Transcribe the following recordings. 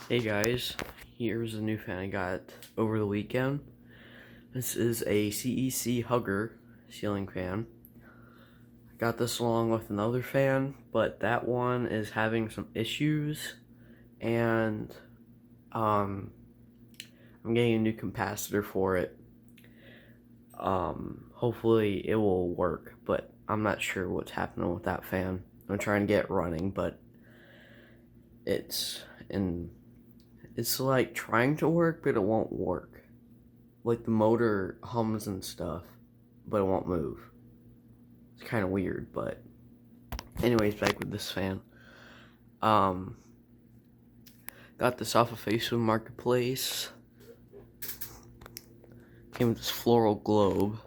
Hey guys, here's a new fan I got over the weekend. This is a CEC Hugger Ceiling Fan. I got this along with another fan, but that one is having some issues, and I'm getting a new capacitor for it. Hopefully it will work, but I'm not sure what's happening with that fan. I'm trying to get it running, but it's like trying to work, but it won't work. Like the motor hums and stuff, but it won't move. It's kind of weird, but anyways, back with this fan. Got this off of Facebook Marketplace. Came with this floral globe.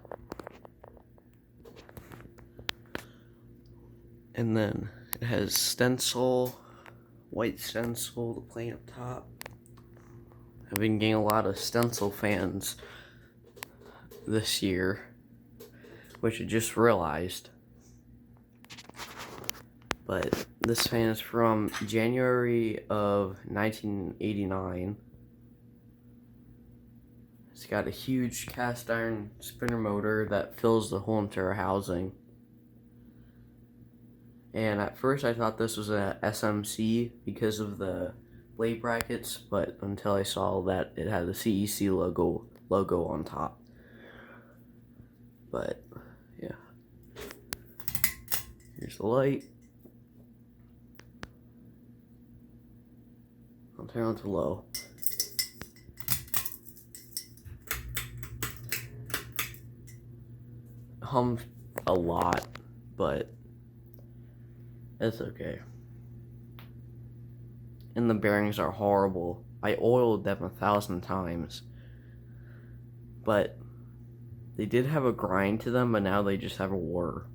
And then it has stencil, white stencil, the plane up top. I've been getting a lot of stencil fans this year, which I just realized. But this fan is from January of 1989. It's got a huge cast iron spinner motor that fills the whole entire housing. And at first I thought this was a SMC because of the blade brackets, but until I saw that it had the CEC logo on top. But yeah, here's the light. I'll turn it to low. It hums a lot, but it's okay. And the bearings are horrible. I oiled them 1,000 times. But they did have a grind to them, but now they just have a whir.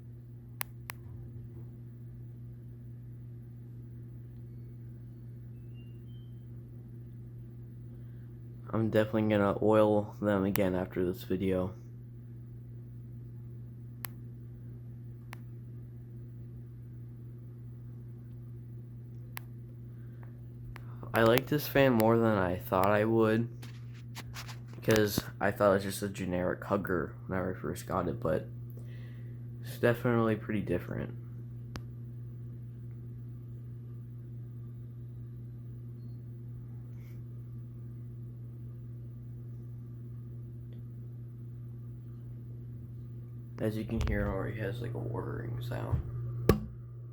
I'm definitely gonna oil them again after this video. I like this fan more than I thought I would, because I thought it was just a generic Hugger whenever I first got it, but it's definitely pretty different. As you can hear, it already has like a whirring sound.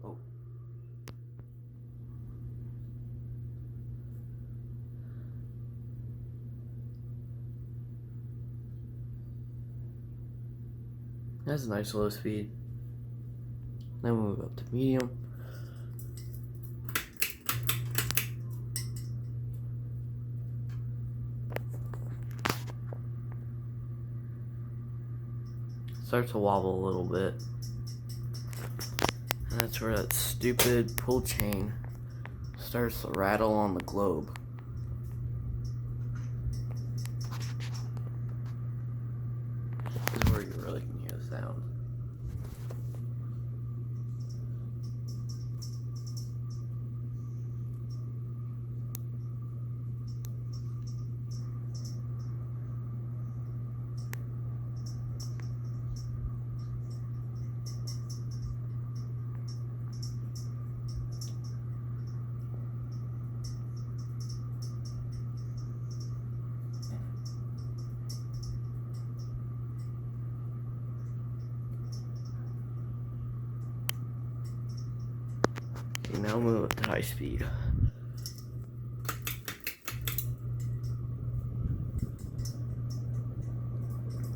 Oh. That's a nice low speed. Then we'll move up to medium. Starts to wobble a little bit. And that's where that stupid pull chain starts to rattle on the globe. This is where you really can hear the sound. Okay, now move it to high speed.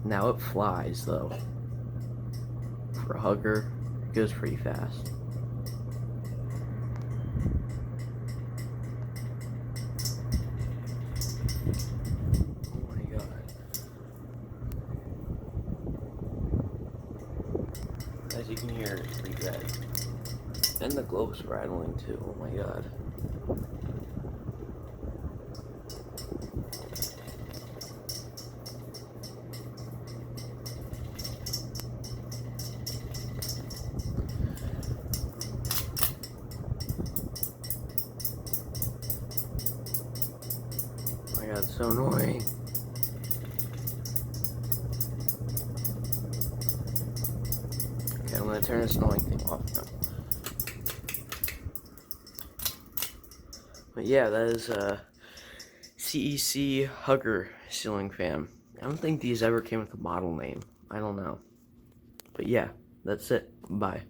Now it flies though. For a Hugger, it goes pretty fast. Oh my god. As you can hear, it's pretty red. And the globe's rattling too, oh my god. god, it's so annoying. Okay, I'm gonna turn this annoying thing off now. But yeah, that is a CEC Hugger Ceiling Fan. I don't think these ever came with a model name. I don't know. But yeah, that's it. Bye.